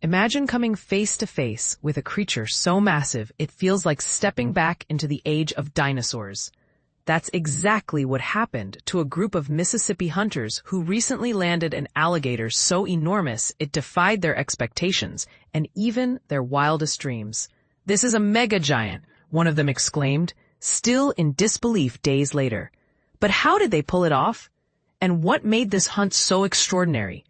Imagine coming face to face with a creature so massive it feels like stepping back into the age of dinosaurs. That's exactly what happened to a group of Mississippi hunters who recently landed an alligator so enormous it defied their expectations and even their wildest dreams. "This is a mega giant," one of them exclaimed, still in disbelief days later. But how did they pull it off? And what made this hunt so extraordinary?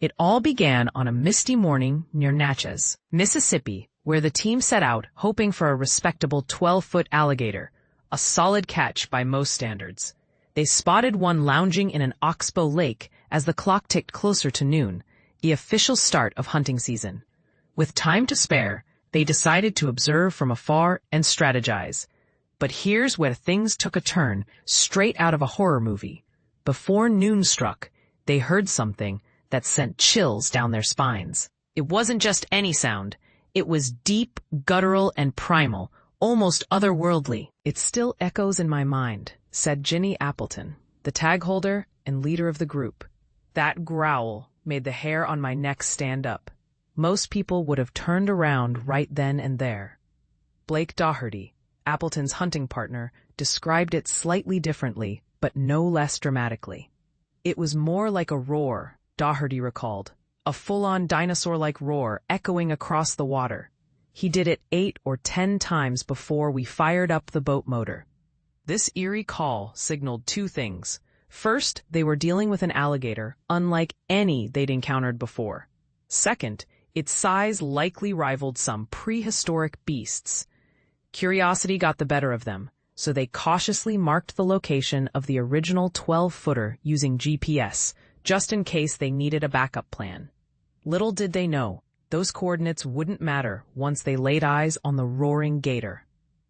It all began on a misty morning near Natchez, Mississippi, where the team set out hoping for a respectable 12-foot alligator, a solid catch by most standards. They spotted one lounging in an oxbow lake as the clock ticked closer to noon, the official start of hunting season. With time to spare, they decided to observe from afar and strategize. But here's where things took a turn, straight out of a horror movie. Before noon struck, they heard something that sent chills down their spines. It wasn't just any sound. It was deep, guttural, and primal, almost otherworldly. "It still echoes in my mind," said Ginny Appleton, the tag holder and leader of the group. "That growl made the hair on my neck stand up." Most people would have turned around right then and there. Blake Doherty, Appleton's hunting partner, described it slightly differently, but no less dramatically. "It was more like a roar," Doherty recalled, "a full-on dinosaur-like roar echoing across the water. He did it 8 or 10 times before we fired up the boat motor." This eerie call signaled two things. First, they were dealing with an alligator, unlike any they'd encountered before. Second, its size likely rivaled some prehistoric beasts. Curiosity got the better of them, so they cautiously marked the location of the original 12-footer using GPS, just in case they needed a backup plan. Little did they know, those coordinates wouldn't matter once they laid eyes on the roaring gator.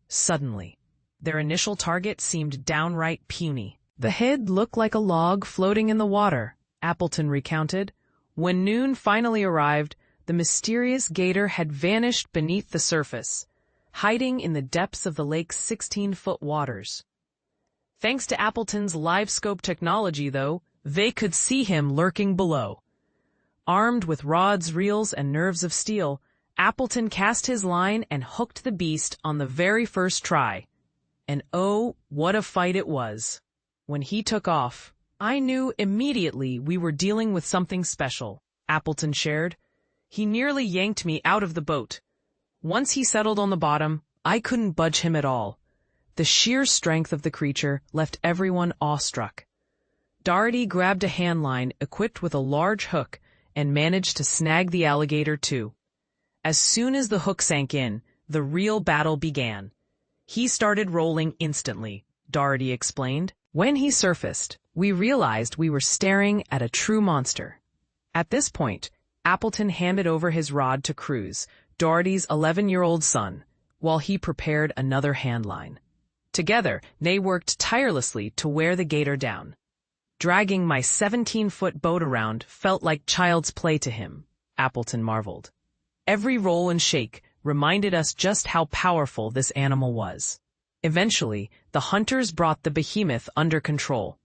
Suddenly, their initial target seemed downright puny. "The head looked like a log floating in the water," Appleton recounted. When noon finally arrived, the mysterious gator had vanished beneath the surface, hiding in the depths of the lake's 16-foot waters. Thanks to Appleton's live-scope technology, though, they could see him lurking below. Armed with rods, reels, and nerves of steel, Appleton cast his line and hooked the beast on the very first try. And oh, what a fight it was. When he took off, "I knew immediately we were dealing with something special," Appleton shared. "He nearly yanked me out of the boat. Once he settled on the bottom, I couldn't budge him at all." The sheer strength of the creature left everyone awestruck. Doherty grabbed a hand line equipped with a large hook and managed to snag the alligator too. As soon as the hook sank in, the real battle began. "He started rolling instantly," Doherty explained. "When he surfaced, we realized we were staring at a true monster." At this point, Appleton handed over his rod to Cruz, Doherty's 11-year-old son, while he prepared another hand line. Together, they worked tirelessly to wear the gator down. "Dragging my 17-foot boat around felt like child's play to him," Appleton marveled. "Every roll and shake reminded us just how powerful this animal was." Eventually, the hunters brought the behemoth under control.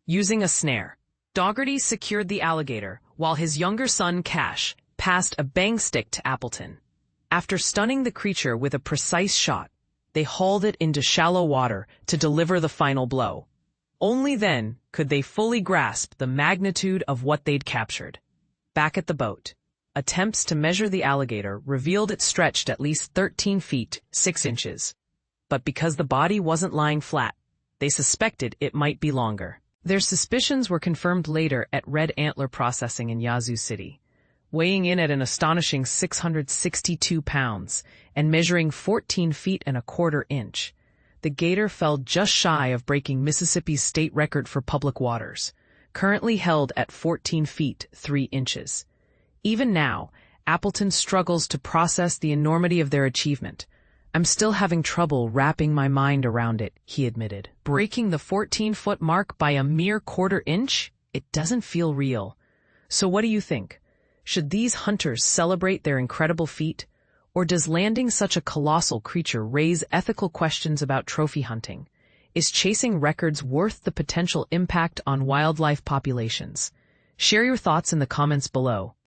Using a snare, Doherty secured the alligator, while his younger son, Cash, passed a bang stick to Appleton. After stunning the creature with a precise shot, they hauled it into shallow water to deliver the final blow. Only then could they fully grasp the magnitude of what they'd captured. Back at the boat, attempts to measure the alligator revealed it stretched at least 13 feet, 6 inches. But because the body wasn't lying flat, they suspected it might be longer. Their suspicions were confirmed later at Red Antler Processing in Yazoo City, weighing in at an astonishing 662 pounds and measuring 14 feet and a quarter inch. The gator fell just shy of breaking Mississippi's state record for public waters, currently held at 14 feet, 3 inches. Even now, Appleton struggles to process the enormity of their achievement. "I'm still having trouble wrapping my mind around it," he admitted. "Breaking the 14-foot mark by a mere quarter inch? It doesn't feel real." So what do you think? Should these hunters celebrate their incredible feat? Or does landing such a colossal creature raise ethical questions about trophy hunting? Is chasing records worth the potential impact on wildlife populations? Share your thoughts in the comments below.